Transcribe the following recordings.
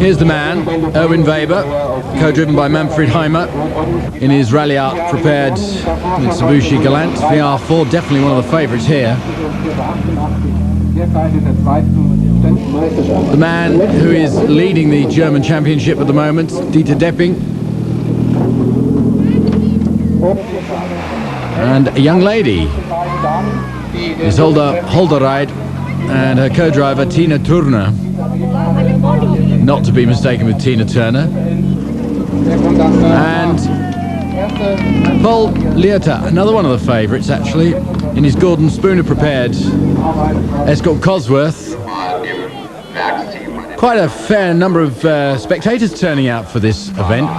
Here's the man, Erwin Weber, co-driven by Manfred Heimer in his Rallye Art prepared Mitsubishi Galant VR4, definitely one of the favourites here. The man who is leading the German championship at the moment, Dieter Depping. And a young lady, Isolde Holderied, and her co-driver Tina Turner, not to be mistaken with Tina Turner. And Paul Lietaer, another one of the favourites actually, in his Gordon Spooner prepared Escort Cosworth. Quite a fair number of spectators turning out for this event,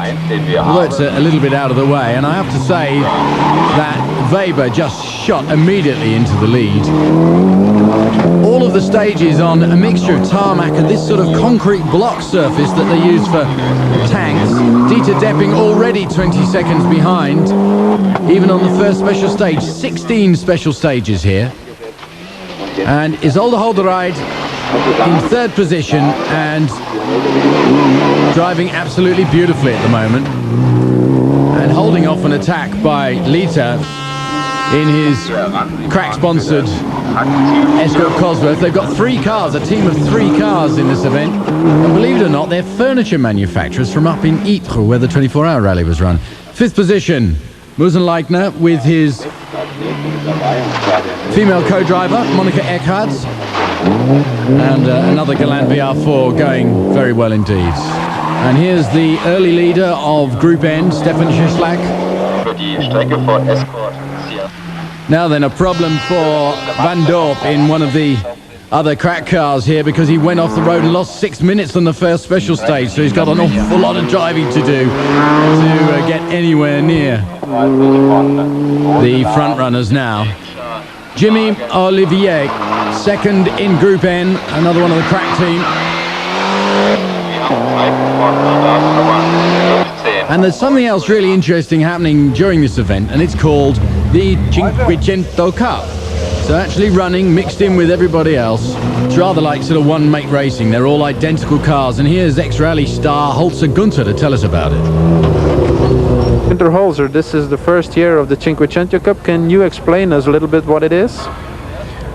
although it's a little bit out of the way. And I have to say that Weber just shot immediately into the lead. All of the stages on a mixture of tarmac and this sort of concrete block surface that they use for tanks. Dieter Depping already 20 seconds behind, even on the first special stage. 16 special stages here. And Isolde Holderied in third position and driving absolutely beautifully at the moment, and holding off an attack by Lietaer in his crack-sponsored Escort Cosworth. They've got 3 cars, a team of 3 cars in this event, and believe it or not, they're furniture manufacturers from up in Ypres, where the 24-hour rally was run. 5th position, Musenleitner with his female co-driver, Monika Eckhardt, and another Galant VR4 going very well indeed. And here's the early leader of Group N, Stefan Schlag. Now then, a problem for Van Dorp in one of the other crack cars here, because he went off the road and lost 6 minutes on the first special stage, so he's got an awful lot of driving to do to get anywhere near the front runners now. Jimmy Ollevier, second in Group N, another one of the crack team. And there's something else really interesting happening during this event, and it's called the Cinquecento Cup. So actually running mixed in with everybody else. It's rather like sort of one-make racing. They're all identical cars, and here's ex-rally star Holzer Gunther to tell us about it. Mr. Holzer, this is the first year of the Cinquecento Cup. Can you explain us a little bit what it is?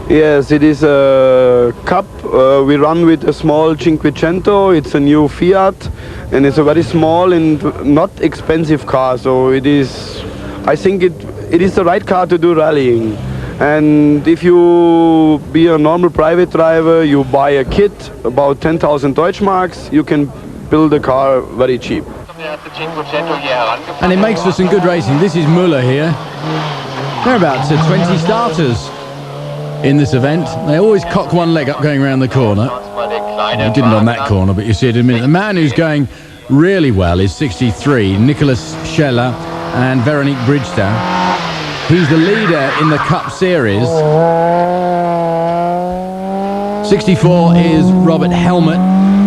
Yes, it is a cup. We run with a small Cinquecento. It's a new Fiat, and it's a very small and not expensive car. So it is, I think it is the right car to do rallying. And if you be a normal private driver, you buy a kit, about 10,000 Deutschmarks, you can build a car very cheap. And it makes for some good racing. This is Müller here. There are about 20 starters in this event. They always cock one leg up going around the corner. He didn't on that corner, but you see it in a minute. The man who's going really well is 63, Nicholas Scheller and Veronique Bridgestone. He's the leader in the Cup Series. 64 is Robert Helmut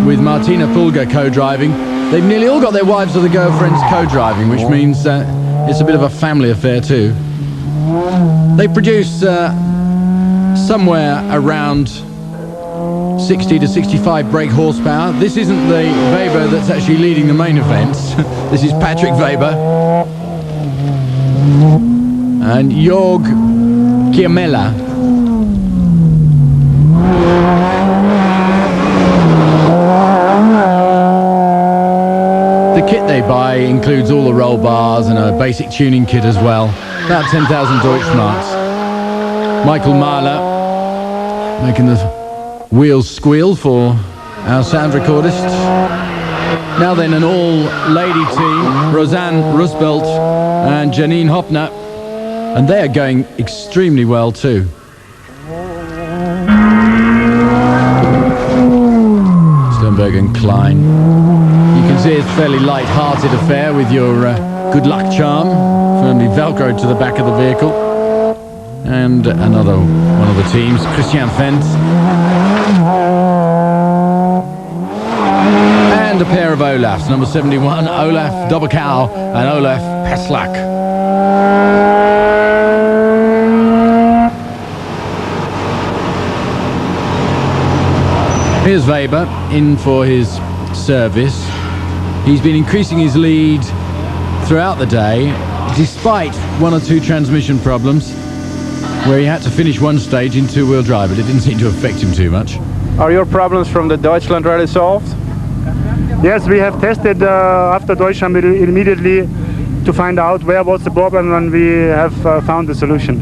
with Martina Fulger co-driving. They've nearly all got their wives or their girlfriends co-driving, which means it's a bit of a family affair too. They produce somewhere around 60 to 65 brake horsepower. This isn't the Weber that's actually leading the main event. This is Patrick Weber. And Jörg Kiemela. The kit they buy includes all the roll bars and a basic tuning kit as well. About 10,000 Deutschmarks. Michael Mahler making the wheels squeal for our sound recordist. Now then, an all-lady team, Rosanne Rusbelt and Janine Hoppner, and they are going extremely well too. Sternberg and Klein. You can see it's a fairly light-hearted affair with your good luck charm firmly velcroed to the back of the vehicle. And another one of the teams, Christian Fent. And a pair of Olafs, number 71, Olaf Doberkow and Olaf Verslag. Here's Weber in for his service. He's been increasing his lead throughout the day, despite one or two transmission problems, where he had to finish one stage in two-wheel drive, but it didn't seem to affect him too much. Are your problems from the Deutschland Rally solved? Yes, we have tested after Deutschland immediately to find out where was the problem, and we have found the solution.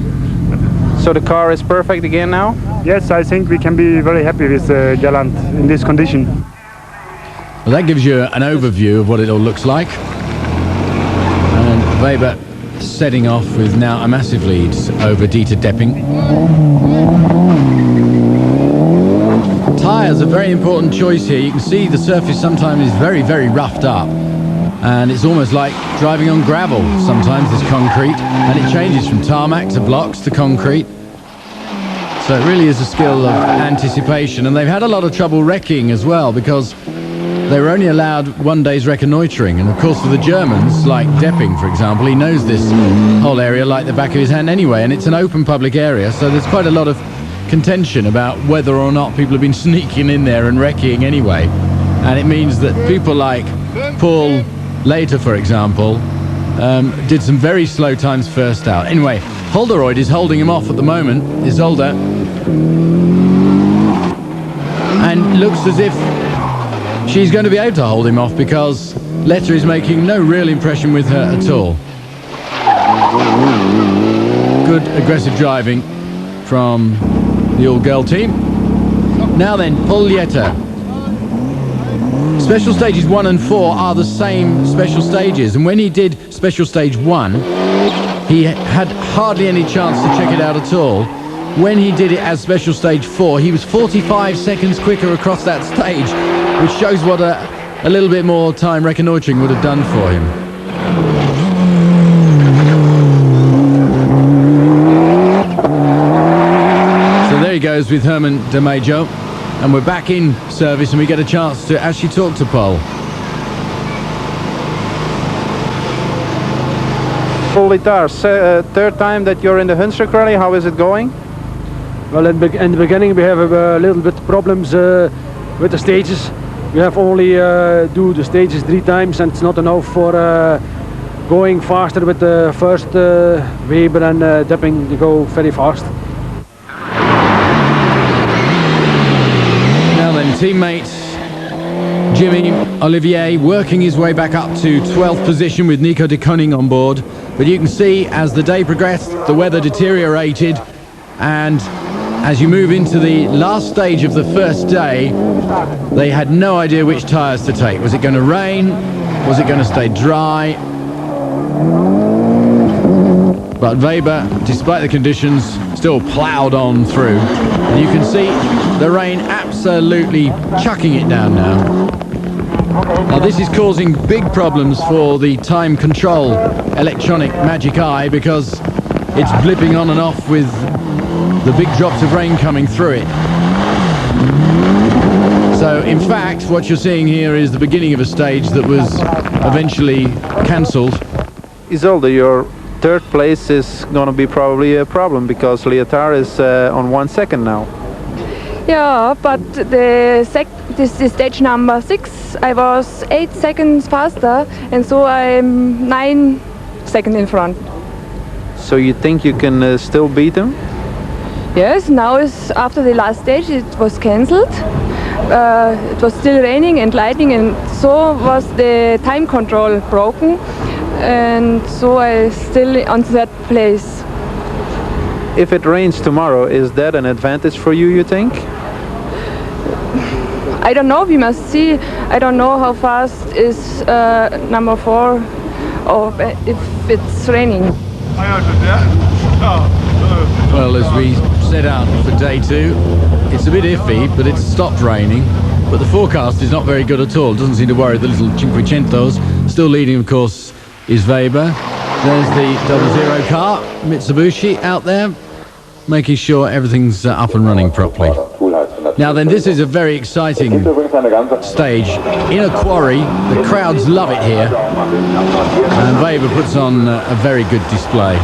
So the car is perfect again now? Yes, I think we can be very happy with Galant in this condition. Well, that gives you an overview of what it all looks like. And Weber setting off with now a massive lead over Dieter Depping. Tyres, a very important choice here. You can see the surface sometimes is very, very roughed up. And it's almost like driving on gravel sometimes, this concrete. And it changes from tarmac to blocks to concrete. So it really is a skill of anticipation. And they've had a lot of trouble wrecking as well, because they were only allowed 1 day's reconnoitering. And of course for the Germans, like Depping for example, he knows this whole area like the back of his hand anyway, and it's an open public area, so there's quite a lot of contention about whether or not people have been sneaking in there and wrecking anyway. And it means that people like Paul Lietaer, for example, did some very slow times first out. Anyway, Holderied is holding him off at the moment, Isolde, and looks as if she's going to be able to hold him off, because Lietaer is making no real impression with her at all. Good aggressive driving from the all-girl team. Now then, Paul Lietaer. Special stages 1 and 4 are the same special stages, and when he did special stage 1, he had hardly any chance to check it out at all. When he did it as special stage 4, he was 45 seconds quicker across that stage, which shows what a little bit more time reconnoitering would have done for him. So there he goes with Herman de Majo, and we're back in service and we get a chance to actually talk to Paul. Paul Lietaer, third time that you're in the Hunsrück Rally, how is it going? Well, in the beginning we have a little bit problems with the stages. We have only do the stages 3 times, and it's not enough for going faster with the first Weber and Depping. They go very fast. Now then, teammate Jimmy Ollevier working his way back up to 12th position with Nico de Koning on board. But you can see as the day progressed, the weather deteriorated, and as you move into the last stage of the first day, they had no idea which tyres to take. Was it going to rain? Was it going to stay dry? But Weber, despite the conditions, still ploughed on through. And you can see the rain absolutely chucking it down now. Now this is causing big problems for the time control electronic Magic Eye, because it's blipping on and off with the big drops of rain coming through it. So in fact what you're seeing here is the beginning of a stage that was eventually cancelled. Isolde, your third place is going to be probably a problem, because Lietaer is on 1 second now. Yeah, but this is stage number 6. I was 8 seconds faster, and so I'm 9 seconds in front. So you think you can still beat him? Yes, now is after the last stage it was cancelled. It was still raining and lightning, and so was the time control broken, and so I still on third place. If it rains tomorrow, is that an advantage for you, you think? I don't know, we must see. I don't know how fast is number 4, or if it's raining. Well, as we set out for day 2, it's a bit iffy, but it's stopped raining. But the forecast is not very good at all. It doesn't seem to worry the little Cinquecentos. Still leading, of course, is Weber. There's the 00 car, Mitsubishi, out there, making sure everything's up and running properly. Now then, this is a very exciting stage in a quarry. The crowds love it here, and Weber puts on a very good display.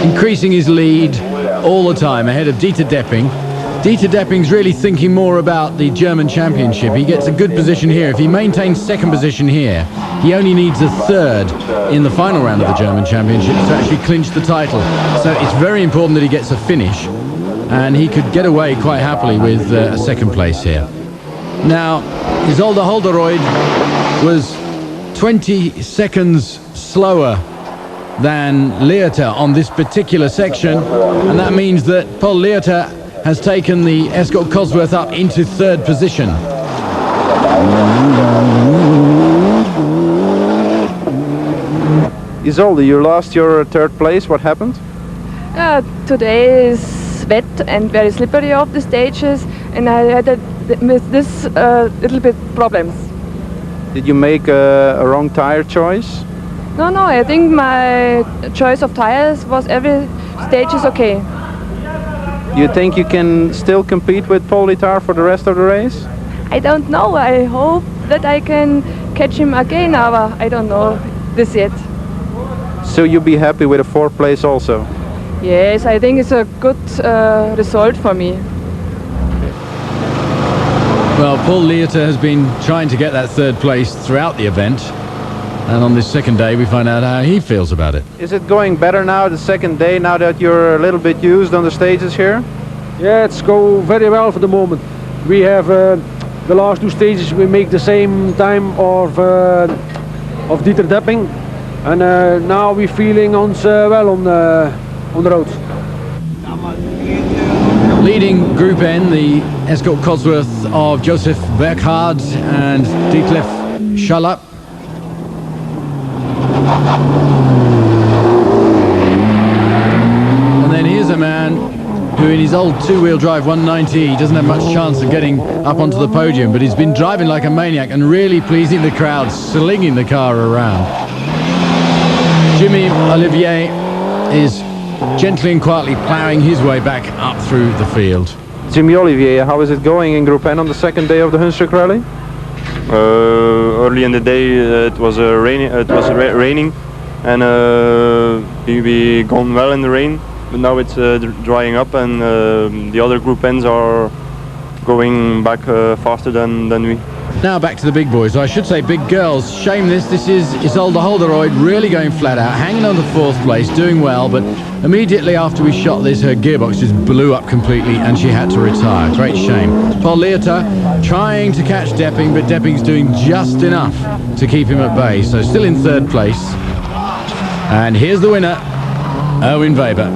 Increasing his lead all the time, ahead of Dieter Depping. Dieter Depping's really thinking more about the German Championship. He gets a good position here. If he maintains second position here, he only needs a third in the final round of the German Championship to actually clinch the title. So it's very important that he gets a finish, and he could get away quite happily with a second place here. Now, Isolde Holderied was 20 seconds slower than Lietaer on this particular section, and that means that Paul Lietaer has taken the Escort Cosworth up into third position. Isolde, you lost your third place. What happened? Today is wet and very slippery off the stages, and I had with this little bit problems. Did you make a wrong tire choice? No, I think my choice of tires was every stage is okay. You think you can still compete with Paul Lietaer for the rest of the race? I don't know. I hope that I can catch him again, but I don't know this yet. So you'll be happy with a fourth place also? Yes, I think it's a good result for me. Well, Paul Lietaer has been trying to get that third place throughout the event, and on this second day we find out how he feels about it. Is it going better now, the second day, now that you're a little bit used on the stages here? Yeah, it's going very well for the moment. We have the last two stages, we make the same time of Dieter Depping, and now we're feeling ons well on the road. Leading Group N, the Escort Cosworth of Joseph Berghard and Detlef Schallap. And then here's a man who in his old two-wheel drive 190 doesn't have much chance of getting up onto the podium, but he's been driving like a maniac and really pleasing the crowd, slinging the car around. Jimmy Ollevier is gently and quietly ploughing his way back up through the field. Jimmy Ollevier, how is it going in Group N on the second day of the Hunsrück Rallye? Early in the day it was raining, and we gone well in the rain, but now it's drying up, and the other Group N's are going back faster than we. Now back to the big boys, or I should say big girls. Shame this is Isolde Holderied really going flat out, hanging on to fourth place, doing well, but immediately after we shot this, her gearbox just blew up completely and she had to retire. Great shame. Paul Lietaer trying to catch Depping, but Depping's doing just enough to keep him at bay, so still in third place. And here's the winner, Erwin Weber.